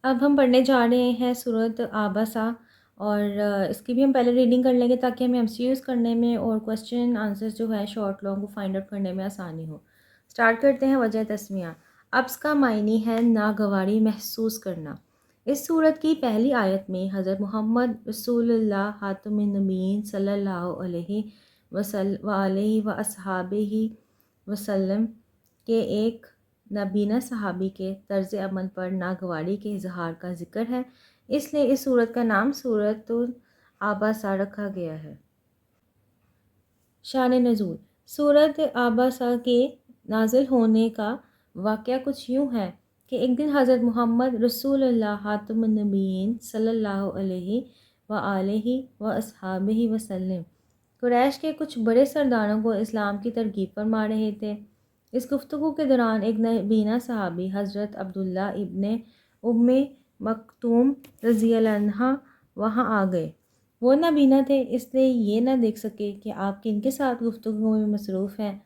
اب ہم پڑھنے جا رہے ہیں سورۃ عابسہ، اور اس کی بھی ہم پہلے ریڈنگ کر لیں گے تاکہ ہمیں MCQs کرنے میں اور کوسچن آنسرز جو ہے شارٹ لانگ کو فائنڈ آؤٹ کرنے میں آسانی ہو۔ سٹارٹ کرتے ہیں وجہ تسمیہ۔ ابس کا معنی ہے ناگواری محسوس کرنا۔ اس سورت کی پہلی آیت میں حضرت محمد رسول اللہ خاتم النبیین صلی اللہ علیہ وآلہ وصحابہ وسلم کے ایک نابینا صحابی کے طرز عمل پر ناگواری کے اظہار کا ذکر ہے، اس لیے اس سورت کا نام سورۃ عابسہ رکھا گیا ہے۔ شان نزول۔ سورۃ عابسہ کے نازل ہونے کا واقعہ کچھ یوں ہے کہ ایک دن حضرت محمد رسول اللہ خاتم النبیین صلی اللہ علیہ وآلہ وصحابہ وسلم قریش کے کچھ بڑے سرداروں کو اسلام کی ترغیب فرما رہے تھے۔ اس گفتگو کے دوران ایک نابینا صحابی حضرت عبداللہ ابن ام مکتوم رضی اللہ عنہ وہاں آ گئے۔ وہ نابینا تھے، اس لیے یہ نہ دیکھ سکے کہ آپ کن کے ساتھ گفتگو میں مصروف ہیں۔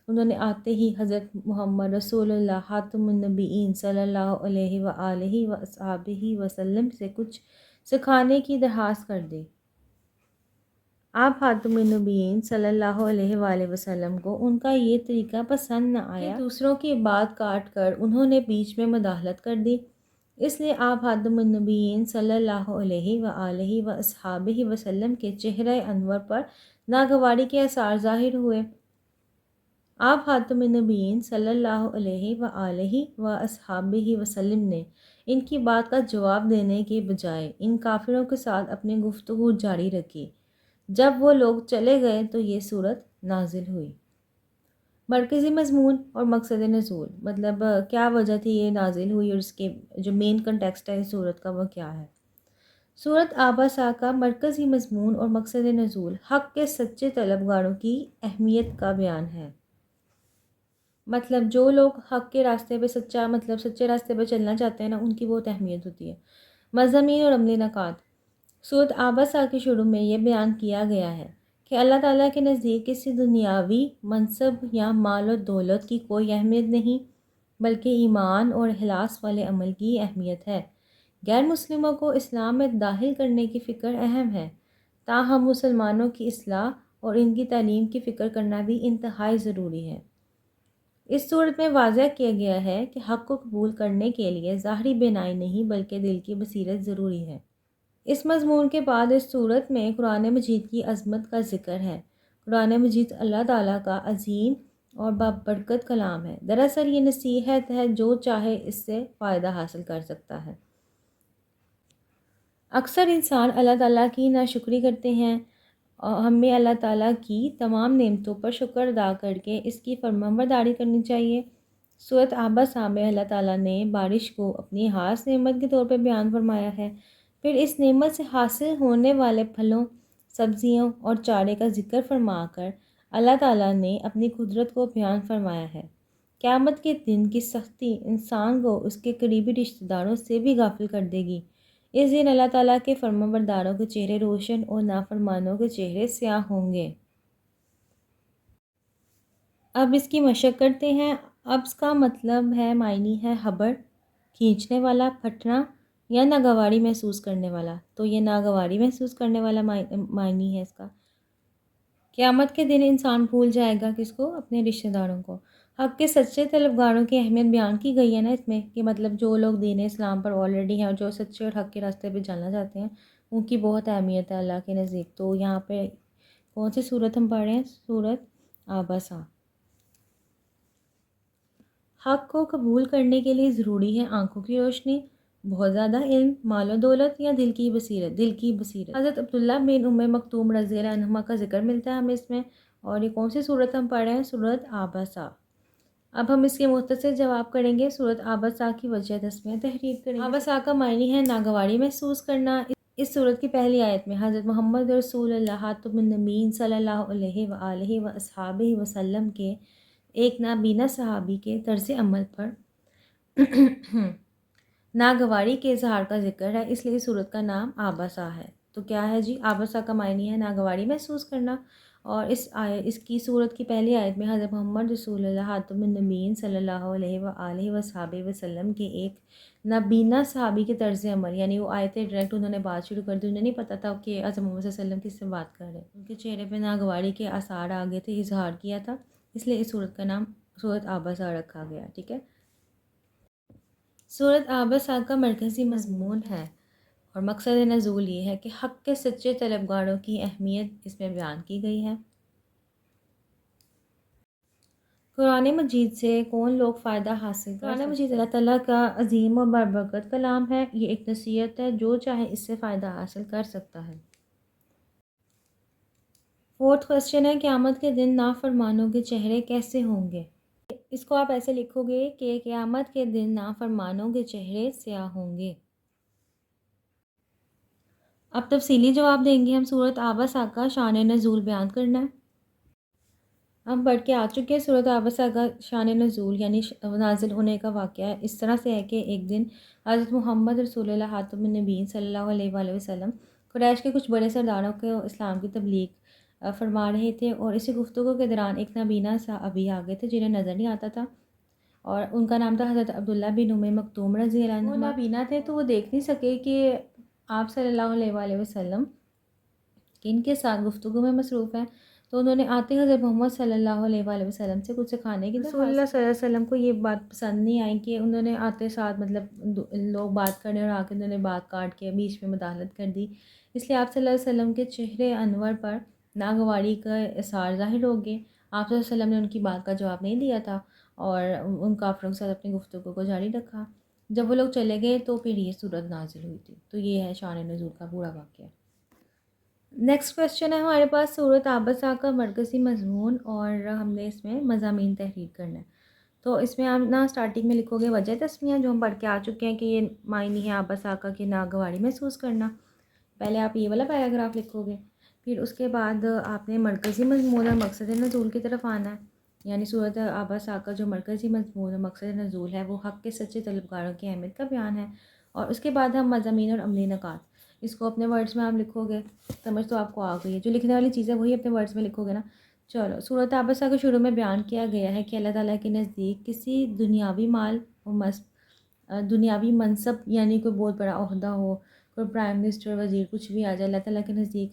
انہوں نے آتے ہی حضرت محمد رسول اللہ خاتم النبیین صلی اللہ علیہ وآلہ وصحابہ وسلم سے کچھ سکھانے کی درخواست کر دی۔ آپ خاتم النبیین صلی اللہ علیہ وآلہ وسلم کو ان کا یہ طریقہ پسند نہ آیا کہ دوسروں کی بات کاٹ کر انہوں نے بیچ میں مداخلت کر دی، اس لیے آپ خاتم النبیین صلی اللہ علیہ وآلہ وصحابہ وسلم کے چہرہ انور پر ناگواری کے آثار ظاہر ہوئے۔ آپ خاتم النبیین صلی اللہ علیہ وآلہ وصحابہ وسلم نے ان کی بات کا جواب دینے کے بجائے ان کافروں کے ساتھ اپنی گفتگو جاری رکھی۔ جب وہ لوگ چلے گئے تو یہ سورت نازل ہوئی۔ مرکزی مضمون اور مقصد نزول، مطلب کیا وجہ تھی یہ نازل ہوئی اور اس کے جو مین کنٹیکسٹ ہے اس سورت کا وہ کیا ہے۔ سورت عابسہ کا مرکزی مضمون اور مقصد نزول حق کے سچے طلبگاروں کی اہمیت کا بیان ہے۔ مطلب جو لوگ حق کے راستے پہ سچے راستے پہ چلنا چاہتے ہیں نا، ان کی بہت اہمیت ہوتی ہے۔ مضامین اور عملی نکات۔ سورت عابسہ کے شروع میں یہ بیان کیا گیا ہے کہ اللہ تعالیٰ کے نزدیک کسی دنیاوی منصب یا مال و دولت کی کوئی اہمیت نہیں، بلکہ ایمان اور اخلاص والے عمل کی اہمیت ہے۔ غیر مسلموں کو اسلام میں داخل کرنے کی فکر اہم ہے، تاہم مسلمانوں کی اصلاح اور ان کی تعلیم کی فکر کرنا بھی انتہائی ضروری ہے۔ اس صورت میں واضح کیا گیا ہے کہ حق کو قبول کرنے کے لیے ظاہری بینائی نہیں بلکہ دل کی بصیرت ضروری ہے۔ اس مضمون کے بعد اس سورت میں قرآن مجید کی عظمت کا ذکر ہے۔ قرآن مجید اللہ تعالیٰ کا عظیم اور بابرکت کلام ہے۔ دراصل یہ نصیحت ہے، جو چاہے اس سے فائدہ حاصل کر سکتا ہے۔ اکثر انسان اللہ تعالیٰ کی ناشکری کرتے ہیں، اور ہمیں اللہ تعالیٰ کی تمام نعمتوں پر شکر ادا کر کے اس کی فرمانبرداری کرنی چاہیے۔ سورت عابسہ میں اللہ تعالیٰ نے بارش کو اپنی خاص نعمت کے طور پہ بیان فرمایا ہے، پھر اس نعمت سے حاصل ہونے والے پھلوں، سبزیوں اور چارے کا ذکر فرما کر اللہ تعالیٰ نے اپنی قدرت کو بیان فرمایا ہے۔ قیامت کے دن کی سختی انسان کو اس کے قریبی رشتہ داروں سے بھی غافل کر دے گی۔ اس دن اللہ تعالیٰ کے فرمانبرداروں کے چہرے روشن اور نافرمانوں کے چہرے سیاہ ہوں گے۔ اب اس کی مشق کرتے ہیں۔ ابس کا مطلب ہے، معنی ہے خبر، کھینچنے والا، پھٹنا یا ناگواری محسوس کرنے والا۔ تو یہ ناگواری محسوس کرنے والا معنی ہے اس کا۔ قیامت کے دن انسان بھول جائے گا کس کو؟ اپنے رشتہ داروں کو۔ حق کے سچے طلبگاروں کی اہمیت بیان کی گئی ہے نا اس میں، کہ مطلب جو لوگ دین اسلام پر آلریڈی ہیں اور جو سچے اور حق کے راستے پہ چلنا چاہتے ہیں، ان کی بہت اہمیت ہے اللہ کے نزدیک۔ تو یہاں پہ کون سی سورت ہم پڑھ رہے ہیں؟ سورت عابسہ۔ حق کو قبول کرنے کے لیے ضروری ہے آنکھوں کی روشنی، بہت زیادہ علم، مال و دولت یا دل کی بصیرت۔ حضرت عبداللہ بن ام مکتوم رضی اللہ عنہما کا ذکر ملتا ہے ہمیں اس میں۔ اور یہ کون سی سورت ہم پڑھ رہے ہیں؟ سورت عابسہ۔ اب ہم اس کے مختصر جواب کریں گے۔ سورت عابسہ کی وجہ تسمیہ تحریر کریں گے۔ عابسہ کا معنی ہے ناگواری محسوس کرنا۔ اس سورت کی پہلی آیت میں حضرت محمد رسول اللہ خاتم النبیین صلی اللہ علیہ وآلہ وصحابہ وسلم کے ایک نابینا صحابی کے طرز عمل پر ناگواری کے اظہار کا ذکر ہے، اس لیے اس سورت کا نام عابسہ ہے۔ تو کیا ہے جی؟ عابسہ کا معنی ہے ناگواری محسوس کرنا، اس کی صورت کی پہلی آیت میں حضرت محمد رسول اللہ خاتم النبیین صلی اللہ علیہ وآلہ وصحبہ وسلم کے ایک نابینا صحابی کے طرز عمل، یعنی وہ آیتیں ڈائریکٹ انہوں نے بات شروع کر دی، انہیں نہیں پتہ تھا کہ حضرت محمد صلی اللہ علیہ وسلم کس سے بات کر رہے ہیں، ان کے چہرے پہ ناگواری کے آثار آ گئے تھے، اظہار کیا تھا، اس لیے اس صورت کا نام صورت آبسہ رکھا گیا. ٹھیک ہے. صورت آبسہ کا مرکزی مضمون ہے اور مقصد نزول یہ ہے کہ حق کے سچے طلبگاروں کی اہمیت اس میں بیان کی گئی ہے. قرآن مجید سے کون لوگ فائدہ حاصل کر قرآن مجید اللہ تعالیٰ کا عظیم و بابرکت کلام ہے. یہ ایک نصیحت ہے، جو چاہے اس سے فائدہ حاصل کر سکتا ہے. 4th کوسچن ہے، قیامت کے دن نافرمانوں کے چہرے کیسے ہوں گے؟ اس کو آپ ایسے لکھو گے کہ قیامت کے دن نافرمانوں کے چہرے سیاہ ہوں گے. اب تفصیلی جواب دیں گے ہم. صورت آبسہ کا شان نزول بیان کرنا ہے. ہم پڑھ کے آ چکے ہیں. صورت آبسہ کا شان نزول یعنی نازل ہونے کا واقعہ اس طرح سے ہے کہ ایک دن حضرت محمد رسول اللہ خاتم النبیین صلی اللہ علیہ وآلہ وسلم قریش کے کچھ بڑے سرداروں کو اسلام کی تبلیغ فرما رہے تھے، اور اسی گفتگو کے دوران ایک نابینا صحابی آ گئے تھے جنہیں نظر نہیں آتا تھا، اور ان کا نام تھا حضرت عبداللہ بن ام مکتوم رضی اللہ عنہ. وہ نابینا تھے تو وہ دیکھ نہیں سکے کہ آپ صلی اللہ علیہ وآلہ وسلم کن کے ساتھ گفتگو میں مصروف ہیں. تو انہوں نے آتے حضرت محمد صلی اللہ علیہ وآلہ وسلم سے کچھ سکھانے کی رسول اللہ صلی اللہ علیہ وسلم کو یہ بات پسند نہیں آئی کہ انہوں نے آتے ساتھ مطلب لوگ بات کرنے اور آ کے انہوں نے بات کاٹ کے بیچ میں مداخلت کر دی. اس لیے آپ صلی اللہ علیہ وسلم کے چہرے انور پر ناگواری کا اثار ظاہر ہو گئے. آپ صلی اللہ علیہ وسلم نے ان کی بات کا جواب نہیں دیا تھا اور ان کافروں کے ساتھ اپنی گفتگو کو جاری رکھا. جب وہ لوگ چلے گئے تو پھر یہ صورت نازل ہوئی تھی. تو یہ ہے شان نزول کا پورا واقعہ. نیکسٹ کویسچن ہے ہمارے پاس صورت آبسہ کا مرکزی مضمون، اور ہم نے اس میں مضامین تحریر کرنا ہے. تو اس میں آپ نا اسٹارٹنگ میں لکھو گے وجہ تسمیہ، جو ہم پڑھ کے آ چکے ہیں کہ یہ معنی ہے آبسہ کا کہ ناگواری محسوس کرنا. پہلے آپ یہ والا پیراگراف لکھو گے، پھر اس کے بعد آپ نے مرکزی مضمون اور مقصد نزول کی طرف آنا ہے. یعنی صورت آبسہ کا جو مرکزی مضمون اور مقصد نزول ہے وہ حق کے سچے طلبگاروں کی اہمیت کا بیان ہے. اور اس کے بعد ہم مضامین اور عملی نکات، اس کو اپنے ورڈز میں آپ لکھو گے. سمجھ تو آپ کو آ گئی ہے، جو لکھنے والی چیز ہے وہی اپنے ورڈز میں لکھو گے نا. چلو. صورت آبسہ کے شروع میں بیان کیا گیا ہے کہ اللہ تعالیٰ کے نزدیک کسی دنیاوی مال و دنیاوی منصب، یعنی کوئی بہت بڑا عہدہ ہو، کوئی پرائم منسٹر وزیر کچھ بھی آ جائے اللہ تعالیٰ کے نزدیک،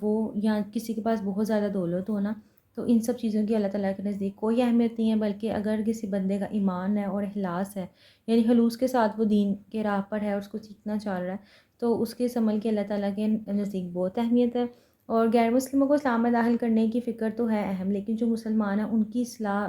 وہ یا کسی کے پاس بہت زیادہ دولت ہونا، تو ان سب چیزوں کی اللہ تعالیٰ کے نزدیک کوئی اہمیت نہیں ہے. بلکہ اگر کسی بندے کا ایمان ہے اور اخلاص ہے، یعنی خلوص کے ساتھ وہ دین کے راہ پر ہے اور اس کو سیکھنا چاہ رہا ہے، تو اس کے اس عمل کی اللہ تعالیٰ کے نزدیک بہت اہمیت ہے. اور غیر مسلموں کو اسلام میں داخل کرنے کی فکر تو ہے اہم، لیکن جو مسلمان ہیں ان کی اصلاح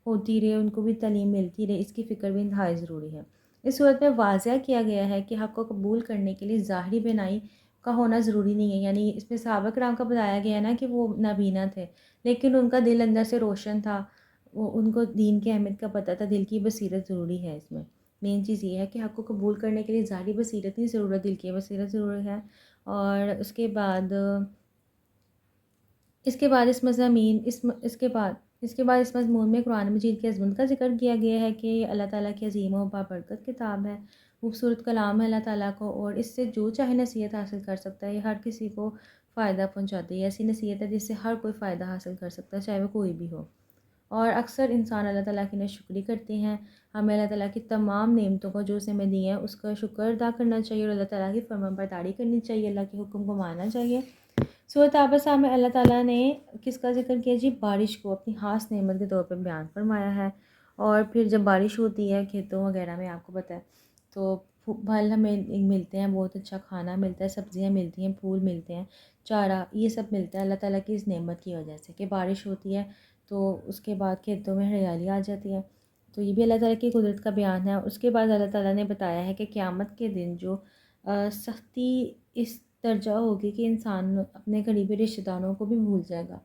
ہوتی رہے، ان کو بھی تعلیم ملتی رہے، اس کی فکر بھی انتہائی ضروری ہے. اس صورت میں واضح کیا گیا ہے کہ حق کو قبول کرنے کے لیے ظاہری بینائی کا ہونا ضروری نہیں ہے. یعنی اس میں صحابہ کرام کا بتایا گیا ہے نا کہ وہ نابینا تھے، لیکن ان کا دل اندر سے روشن تھا، وہ ان کو دین کی اہمیت کا پتہ تھا. دل کی بصیرت ضروری ہے. اس میں مین چیز یہ ہے کہ حق کو قبول کرنے کے لیے ظاہری بصیرت نہیں ضرورت، دل کی بصیرت ضروری ہے. اور اس کے بعد اس مضمون میں قرآن مجید کی عظمت کا ذکر کیا گیا ہے کہ یہ اللہ تعالیٰ کی عظیم و بابرکت کتاب ہے، خوبصورت کلام ہے اللہ تعالیٰ کو، اور اس سے جو چاہے نصیحت حاصل کر سکتا ہے. یہ ہر کسی کو فائدہ پہنچاتی ہے. ایسی نصیحت ہے جس سے ہر کوئی فائدہ حاصل کر سکتا ہے، چاہے وہ کوئی بھی ہو. اور اکثر انسان اللہ تعالیٰ کی ناشکری کرتے ہیں. ہمیں اللہ تعالیٰ کی تمام نعمتوں کو جو اسے میں دی ہیں اس کا شکر ادا کرنا چاہیے، اور اللہ تعالیٰ کی فرمانبرداری کرنی چاہیے، اللہ کے حکم کو ماننا چاہیے. صورت آبسہ میں اللہ تعالیٰ نے کس کا ذکر کیا جی؟ بارش کو اپنی خاص نعمت کے طور پر بیان فرمایا ہے. اور پھر جب بارش ہوتی ہے کھیتوں وغیرہ میں، آپ کو پتہ ہے، تو پھل ہمیں ملتے ہیں، بہت اچھا کھانا ملتا ہے، سبزیاں ملتی ہیں، پھول ملتے ہیں، چارہ، یہ سب ملتا ہے اللہ تعالیٰ کی اس نعمت کی وجہ سے کہ بارش ہوتی ہے تو اس کے بعد کھیتوں میں ہریالی آ جاتی ہے. تو یہ بھی اللہ تعالیٰ کی قدرت کا بیان ہے. اس کے بعد اللہ تعالیٰ نے بتایا ہے کہ قیامت کے دن جو سختی اس درجہ ہوگی کہ انسان اپنے قریبی رشتہ داروں کو بھی بھول جائے گا،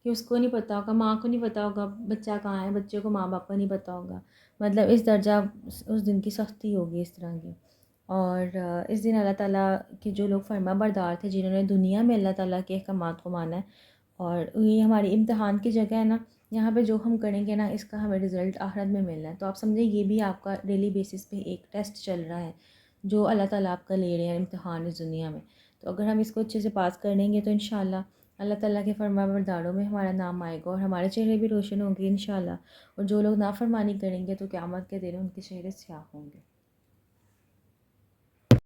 کہ اس کو نہیں پتہ ہوگا، ماں کو نہیں پتہ ہوگا بچہ کہاں ہے، بچے کو ماں باپ کو نہیں پتہ ہوگا. مطلب اس درجہ اس دن کی سختی ہوگی اس طرح کی. اور اس دن اللہ تعالیٰ کے جو لوگ فرما بردار تھے، جنہوں نے دنیا میں اللہ تعالیٰ کے احکامات کو مانا ہے، اور یہ ہماری امتحان کی جگہ ہے نا، یہاں پہ جو ہم کریں گے نا اس کا ہمیں رزلٹ آخرت میں ملنا ہے. تو آپ سمجھیں یہ بھی آپ کا ڈیلی بیسس پہ ایک ٹیسٹ چل رہا ہے جو اللہ تعالیٰ آپ کا لے رہے ہیں امتحان اس دنیا میں. تو اگر ہم اس کو اچھے سے پاس کر لیں گے تو انشاءاللہ اللہ تعالیٰ کے فرما برداروں میں ہمارا نام آئے گا اور ہمارے چہرے بھی روشن ہوں گے انشاءاللہ، اور جو لوگ نافرمانی کریں گے تو قیامت کے دن ان کے چہرے سیاہ ہوں گے۔